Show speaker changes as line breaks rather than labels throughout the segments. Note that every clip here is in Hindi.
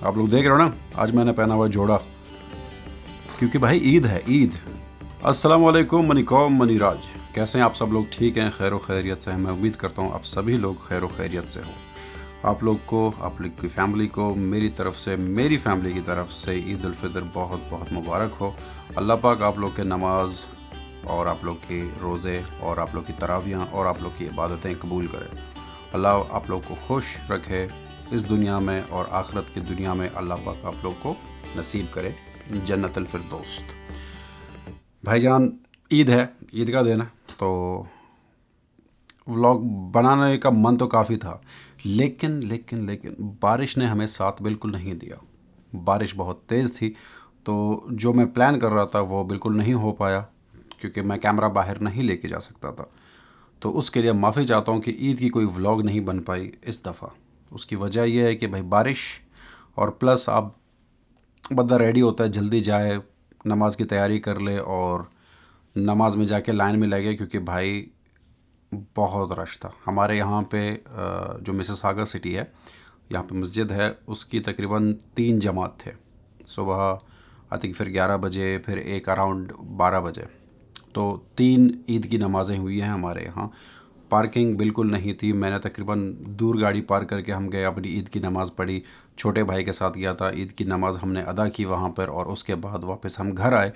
आप लोग देख रहे हो ना, आज मैंने पहना हुआ जोड़ा, क्योंकि भाई ईद है, ईद। अस्सलाम वालेकुम मनी कौम मनी राज, कैसे हैं आप सब लोग? ठीक हैं, खैर खैरियत से हैं। मैं उम्मीद करता हूँ आप सभी लोग खैर खैरियत से हो। आप लोग को, आप लोग की फैमिली को मेरी तरफ से, मेरी फैमिली की तरफ से ईद उल फितर बहुत बहुत मुबारक हो। अल्लाह पाक आप लोग के नमाज और आप लोग के रोज़े और आप लोग की तरावियाँ और आप लोग की इबादतें कबूल करे। अल्लाह आप लोग को खुश रखे इस दुनिया में और आखिरत की दुनिया में। अल्लाह पाक आप लोग को नसीब करे जन्नतुल फिरदौस। भाईजान, ईद है, ईद का दिन है, तो व्लॉग बनाने का मन तो काफ़ी था, लेकिन लेकिन लेकिन बारिश ने हमें साथ बिल्कुल नहीं दिया। बारिश बहुत तेज़ थी, तो जो मैं प्लान कर रहा था वो बिल्कुल नहीं हो पाया, क्योंकि मैं कैमरा बाहर नहीं लेके जा सकता था। तो उसके लिए माफ़ी चाहता हूँ कि ईद की कोई व्लॉग नहीं बन पाई इस दफ़ा। उसकी वजह यह है कि भाई बारिश, और प्लस अब बंदा रेडी होता है, जल्दी जाए, नमाज की तैयारी कर ले और नमाज में जाके लाइन में लगे, क्योंकि भाई बहुत रश था। हमारे यहाँ पे जो मिसिसागा सिटी है, यहाँ पे मस्जिद है, उसकी तकरीबन 3 जमात थे। सुबह आई थिंक फिर 11 बजे, फिर एक अराउंड 12 बजे। तो 3 ईद की नमाज़ें हुई हैं हमारे यहाँ। पार्किंग बिल्कुल नहीं थी। मैंने तकरीबन दूर गाड़ी पार्क करके हम गए, अपनी ईद की नमाज़ पढ़ी। छोटे भाई के साथ गया था, ईद की नमाज़ हमने अदा की वहाँ पर, और उसके बाद वापस हम घर आए।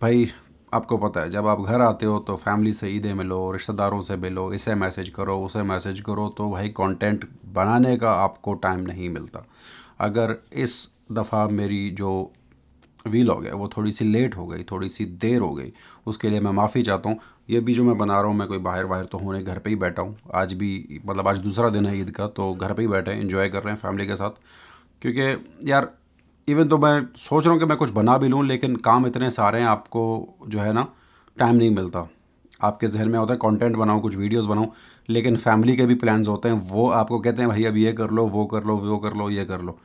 भाई आपको पता है, जब आप घर आते हो तो फैमिली से ईदें मिलो, रिश्तेदारों से मिलो, इसे मैसेज करो, उसे मैसेज करो, तो भाई कंटेंट बनाने का आपको टाइम नहीं मिलता। अगर इस दफ़ा मेरी जो वीलॉग है वो थोड़ी सी लेट हो गई, थोड़ी सी देर हो गई, उसके लिए मैं माफ़ी चाहता हूँ। ये भी जो मैं बना रहा हूँ, मैं कोई बाहर तो होने, घर पे ही बैठा हूँ। आज भी मतलब आज दूसरा दिन है ईद का, तो घर पे ही बैठे हैं, एंजॉय कर रहे हैं फैमिली के साथ। क्योंकि यार इवन तो मैं सोच रहा हूँ कि मैं कुछ बना भी लूँ, लेकिन काम इतने सारे हैं, आपको जो है ना टाइम नहीं मिलता। आपके जहन में होता है कंटेंट बनाऊँ, कुछ वीडियोस बनाऊँ, लेकिन फैमिली के भी प्लान्स होते हैं। वो आपको कहते हैं भाई अब ये कर लो, वो कर लो, वो कर लो, ये कर लो,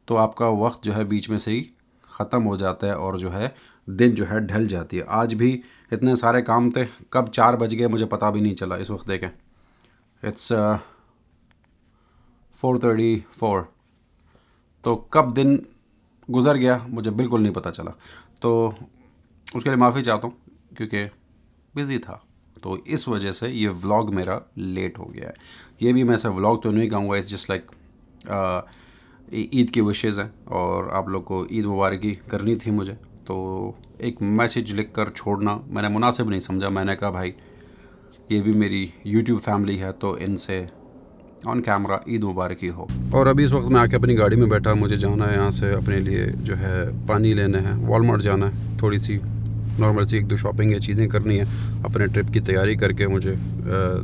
तो आपका वक्त जो है बीच में से ही ख़त्म हो जाता है, और जो है दिन जो है ढल जाती है। आज भी इतने सारे काम थे, कब 4 बज गए मुझे पता भी नहीं चला। इस वक्त देखें, इट्स 4:34, तो कब दिन गुज़र गया मुझे बिल्कुल नहीं पता चला। तो उसके लिए माफ़ी चाहता हूँ, क्योंकि बिज़ी था, तो इस वजह से ये व्लॉग मेरा लेट हो गया है। ये भी मैं ऐसा व्लॉग तो नहीं कहूँगा, इट्स जस्ट लाइक ईद की विशेज़ हैं, और आप लोग को ईद मुबारकी करनी थी मुझे, तो एक मैसेज लिख कर छोड़ना मैंने मुनासिब नहीं समझा। मैंने कहा भाई ये भी मेरी यूट्यूब फैमिली है, तो इनसे ऑन कैमरा ईद मुबारक ही हो। और अभी इस वक्त मैं आके अपनी गाड़ी में बैठा, मुझे जाना है यहाँ से अपने लिए जो है पानी लेने हैं, वॉलमार्ट जाना है, थोड़ी सी नॉर्मल सी 1-2 शॉपिंग है, चीज़ें करनी है। अपने ट्रिप की तैयारी करके मुझे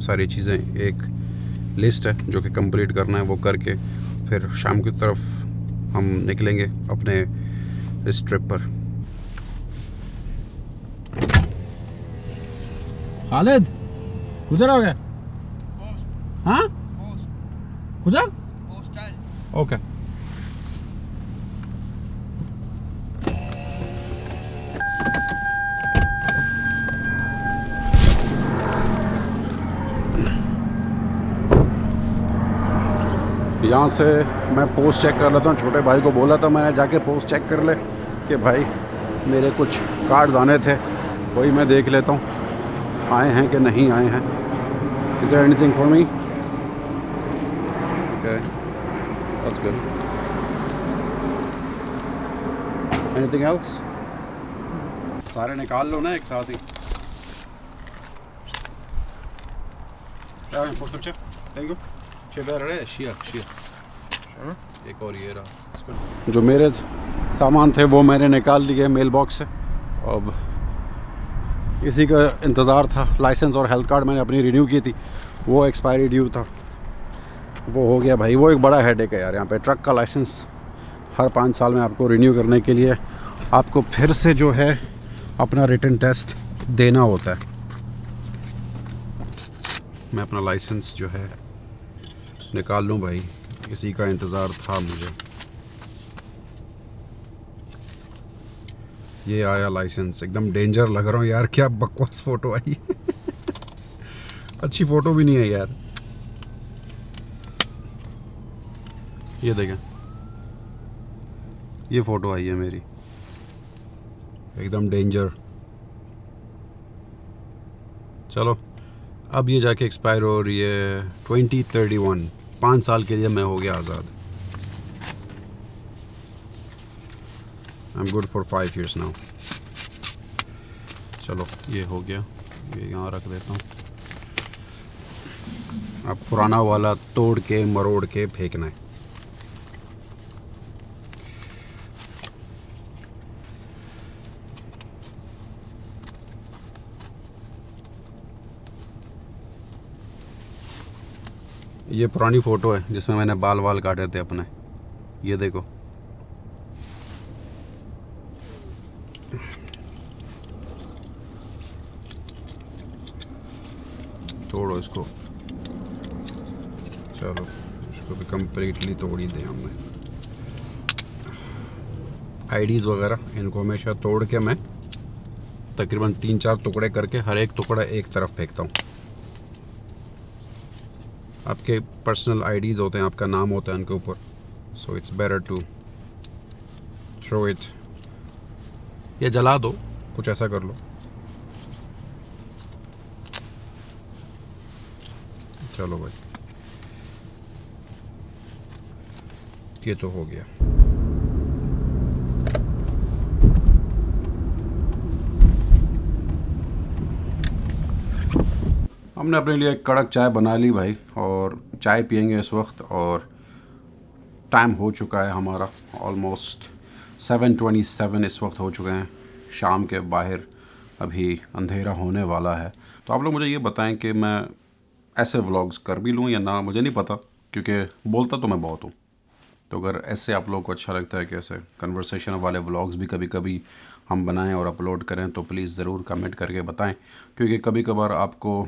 सारी चीज़ें, एक लिस्ट है जो कि कंप्लीट करना है, वो करके फिर शाम की तरफ हम निकलेंगे अपने इस ट्रिप पर।
खालिद किधर हो गए? हाँ किधर? ओके।
यहाँ से मैं पोस्ट चेक कर लेता हूँ। छोटे भाई को बोला था मैंने, जाके पोस्ट चेक कर ले कि भाई मेरे कुछ कार्ड्स आने थे, वही मैं देख लेता हूँ आए हैं कि नहीं आए हैं। Is there anything for me? Okay, that's good. Anything else? सारे निकाल लो ना एक साथ ही। Thank you. एक और ये रहा। जो मेरे सामान थे वो मैंने निकाल लिए मेल बॉक्स से। अब इसी का इंतज़ार था। लाइसेंस और हेल्थ कार्ड मैंने अपनी रिन्यू की थी, वो एक्सपायरी ड्यू था, वो हो गया भाई। वो एक बड़ा हेडेक है यार। यहाँ पे ट्रक का लाइसेंस हर 5 साल में आपको रिन्यू करने के लिए आपको फिर से जो है अपना रिटन टेस्ट देना होता है। मैं अपना लाइसेंस जो है निकाल लूँ भाई, इसी का इंतज़ार था मुझे। ये आया लाइसेंस। एकदम डेंजर लग रहा हूँ यार, क्या बकवास फ़ोटो आई अच्छी फ़ोटो भी नहीं है यार। ये देखें, ये फ़ोटो आई है मेरी, एकदम डेंजर। चलो अब ये जाके एक्सपायर हो रही है 2031, 5 साल के लिए मैं हो गया आज़ाद। I am good for 5 years now. चलो ये हो गया, ये यहाँ रख देता हूँ। अब पुराना वाला तोड़ के मरोड़ के फेंकना है। ये पुरानी फ़ोटो है जिसमें मैंने बाल वाल काटे थे अपने, ये देखो। तोड़ो इसको, चलो इसको भी कम्प्लीटली तोड़ ही दें हमने। आईडीज़ वगैरह इनको हमेशा तोड़ के मैं तकरीबन 3-4 टुकड़े करके हर एक टुकड़ा एक तरफ फेंकता हूँ। आपके पर्सनल आईडीज़ होते हैं, आपका नाम होता है उनके ऊपर, so it's better to throw it, या जला दो, कुछ ऐसा कर लो। चलो भाई ये तो हो गया। हमने अपने लिए एक कड़क चाय बना ली भाई, और चाय पियेंगे इस वक्त। और टाइम हो चुका है हमारा ऑलमोस्ट 7:27 इस वक्त हो चुके हैं शाम के। बाहर अभी अंधेरा होने वाला है। तो आप लोग मुझे ये बताएं कि मैं ऐसे व्लॉग्स कर भी लूँ या ना, मुझे नहीं पता, क्योंकि बोलता तो मैं बहुत हूँ। तो अगर ऐसे आप लोगों को अच्छा लगता है कि ऐसे कन्वर्सेशन वाले व्लॉग्स भी कभी कभी हम बनाएं और अपलोड करें, तो प्लीज़ ज़रूर कमेंट करके बताएं। क्योंकि कभी कभार आपको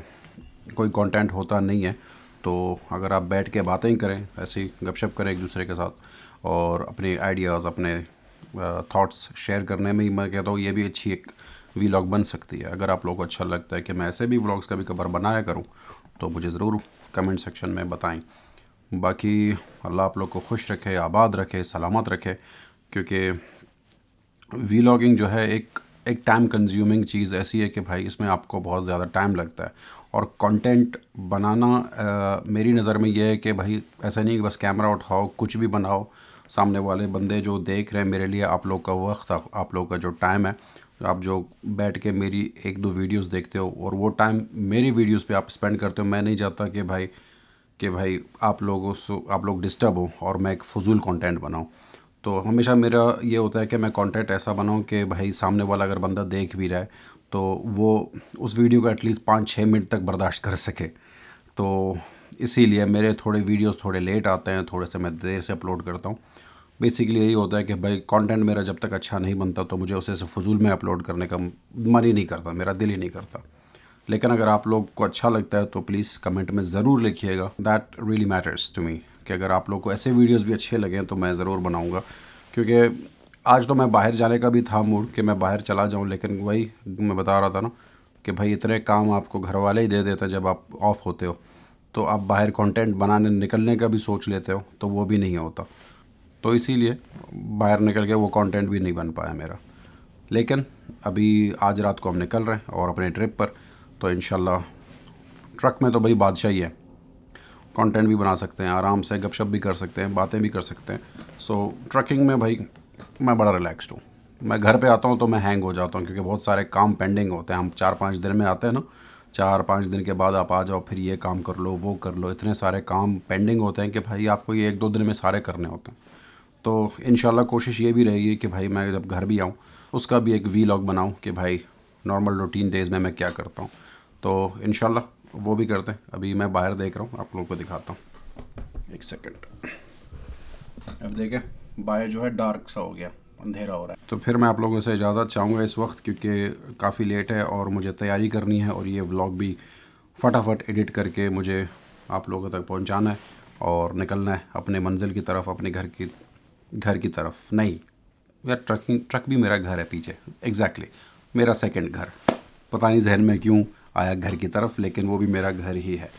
कोई कंटेंट होता नहीं है, तो अगर आप बैठ के बातें ही करें, ऐसे ही गपशप करें एक दूसरे के साथ और अपने आइडियाज़, अपने थॉट्स शेयर करने में ही, मैं कहता हूँ ये भी अच्छी एक व्लॉग बन सकती है। अगर आप लोगों को अच्छा लगता है कि मैं ऐसे भी व्लॉग्स कभी कभार बनाया करूँ, तो मुझे ज़रूर कमेंट सेक्शन में बताएं। बाकी अल्लाह आप लोग को खुश रखे, आबाद रखे, सलामत रखे। क्योंकि व्लॉगिंग जो है एक टाइम कंज्यूमिंग चीज़ ऐसी है कि भाई इसमें आपको बहुत ज़्यादा टाइम लगता है। और कंटेंट बनाना मेरी नज़र में ये है कि भाई ऐसा नहीं कि बस कैमरा उठाओ कुछ भी बनाओ। सामने वाले बंदे जो देख रहे हैं मेरे लिए, आप लोग का वक्त, आप लोग का जो टाइम है, आप जो बैठ के मेरी 1-2 वीडियोस देखते हो और वो टाइम मेरी वीडियोस पे आप स्पेंड करते हो, मैं नहीं चाहता कि भाई आप लोग डिस्टर्ब हो और मैं एक फ़ुज़ूल कंटेंट बनाऊं। तो हमेशा मेरा ये होता है कि मैं कंटेंट ऐसा बनाऊं कि भाई सामने वाला अगर बंदा देख भी रहा है तो वो उस वीडियो को एटलीस्ट 5-6 मिनट तक बर्दाश्त कर सके। तो इसीलिए मेरे थोड़े वीडियोस थोड़े लेट आते हैं, थोड़े से मैं देर से अपलोड करता हूँ। बेसिकली यही होता है कि भाई कंटेंट मेरा जब तक अच्छा नहीं बनता तो मुझे उसे फ़ुज़ूल में अपलोड करने का मन ही नहीं करता, मेरा दिल ही नहीं करता। लेकिन अगर आप लोग को अच्छा लगता है तो प्लीज़ कमेंट में ज़रूर लिखिएगा, that really matters to me. कि अगर आप लोग को ऐसे वीडियोस भी अच्छे लगें तो मैं ज़रूर बनाऊंगा। क्योंकि आज तो मैं बाहर जाने का भी था मूड कि मैं बाहर चला जाऊं, लेकिन वही मैं बता रहा था ना कि भाई इतने काम आपको घर वाले ही दे देते हैं जब आप ऑफ होते हो, तो आप बाहर कंटेंट बनाने निकलने का भी सोच लेते हो तो वो भी नहीं होता। तो इसीलिए बाहर निकल के वो कंटेंट भी नहीं बन पाया मेरा। लेकिन अभी आज रात को हम निकल रहे हैं और अपने ट्रिप पर, तो इंशाल्लाह ट्रक में तो भाई बादशाह ही है, कंटेंट भी बना सकते हैं, आराम से गपशप भी कर सकते हैं, बातें भी कर सकते हैं। सो ट्रकिंग में भाई मैं बड़ा रिलैक्स्ड हूँ। मैं घर पे आता हूँ तो मैं हैंग हो जाता हूँ, क्योंकि बहुत सारे काम पेंडिंग होते हैं। हम 4-5 दिन में आते हैं ना, 4-5 दिन के बाद आप आ जाओ, फिर ये काम कर लो, वो कर लो, इतने सारे काम पेंडिंग होते हैं कि भाई आपको ये 1-2 दिन में सारे करने होते हैं। तो इंशाल्लाह कोशिश ये भी रहेगी कि भाई मैं जब घर भी आऊँ उसका भी एक वीलॉग बनाऊँ कि भाई नॉर्मल रूटीन डेज़ में मैं क्या करता हूँ। तो इंशाल्लाह वो भी करते हैं। अभी मैं बाहर देख रहा हूँ, आप लोगों को दिखाता हूँ, एक सेकंड। अब देखें बाहर जो है डार्क सा हो गया, अंधेरा हो रहा है। तो फिर मैं आप लोगों से इजाज़त चाहूँगा इस वक्त, क्योंकि काफ़ी लेट है और मुझे तैयारी करनी है और ये व्लॉग भी फटाफट एडिट करके मुझे आप लोगों तक पहुँचाना है और निकलना है अपने मंजिल की तरफ, अपने घर की तरफ नहीं यार, ट्रक भी मेरा घर है पीछे, एग्जैक्टली मेरा सेकंड घर। पता नहीं जहन में क्यों आया घर की तरफ, लेकिन वो भी मेरा घर ही है।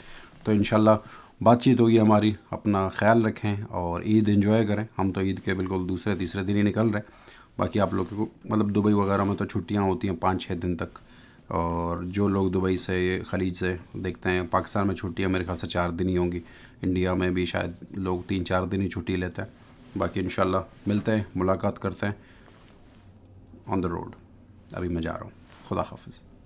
तो इंशाल्लाह बातचीत होगी हमारी। अपना ख्याल रखें और ईद एंजॉय करें। हम तो ईद के बिल्कुल दूसरे तीसरे दिन ही निकल रहे हैं। बाकी आप लोगों को मतलब दुबई वगैरह में तो छुट्टियां होती हैं 5-6 दिन तक, और जो लोग दुबई से खलीज से देखते हैं, पाकिस्तान में छुट्टियां मेरे ख्याल से 4 दिन ही होंगी। इंडिया में भी शायद लोग 3-4 दिन ही छुट्टी लेते हैं। बाकी इंशाल्लाह मिलते हैं, मुलाकात करते हैं ऑन द रोड। अभी मैं जा रहा हूँ। खुदा हाफिज़।